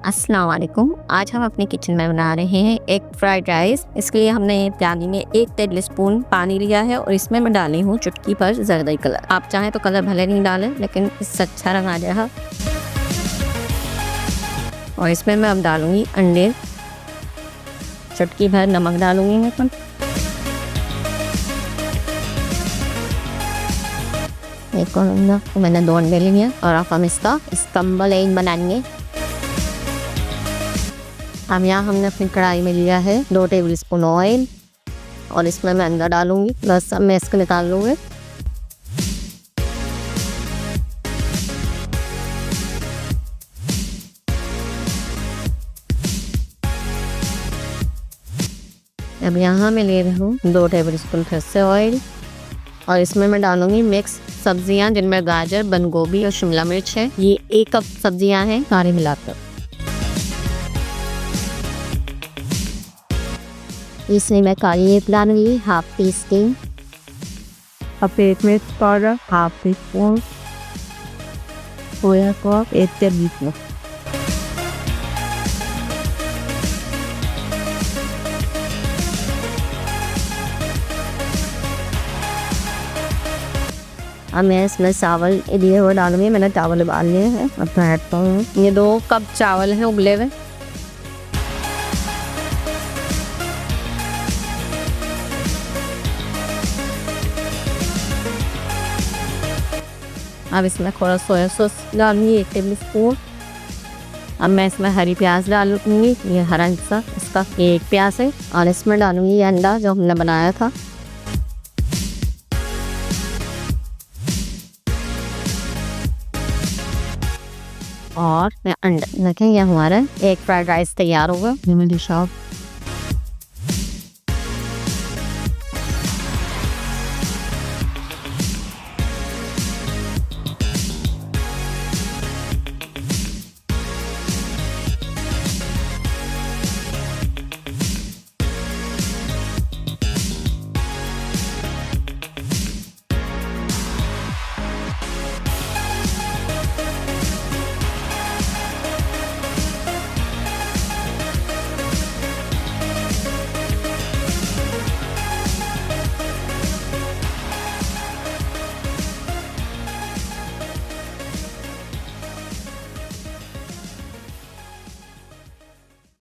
अस्सलाम वालेकुम। आज हम अपने किचन में बना रहे हैं एग फ्राइड राइस। इसके लिए हमने पैन में 1 टेबल स्पून पानी लिया है और इसमें मैं डाली हूँ चुटकी भर जरदई कलर। आप चाहें तो कलर भले नहीं डालें, लेकिन इससे अच्छा रंग आ जाएगा। और इसमें मैं अब डालूंगी अंडे, चुटकी भर नमक डालूंगी मैं इसमें। एक और अंडा मैंने 2 अंडे लिए और अब हम इसका स्क्रम्बल एग बनाएंगे। अब यहाँ हमने अपनी कढ़ाई में लिया है 2 टेबल स्पून ऑयल और इसमें मैं अंडा डालूंगी। बस अब मैं इसको निकाल लूँगी। अब यहाँ मैं ले रही हूँ 2 टेबल स्पून फिर से ऑयल और इसमें मैं डालूंगी मिक्स सब्जियाँ, जिनमें गाजर, बंद गोभी और शिमला मिर्च है। ये 1 कप सब्जियाँ हैं सारी मिलाकर। इसमें मैं काली मिर्च डालूंगी हाफ टी स्पून, सफ़ेद मिर्च powder half tea spoon, soya sauce 1 table spoon. अब मैं इसमें चावल लिए हुए डालूंगी। मैंने चावल उबाल लिए हैं। अब मैं ऐड करूँगी। ये 2 कप चावल हैं उबले हुए। अब इसमें थोड़ा सोया सॉस डालूंगी 1 टेबल स्पून। अब मैं इसमें हरी प्याज डालूंगी। ये हरा हिस्सा इसका 1 प्याज है और इसमें डालूंगी अंडा जो हमने बनाया था। और मैं अंडा देखें, ये हमारा एग फ्राइड राइस तैयार होगा। ये मेरी शॉप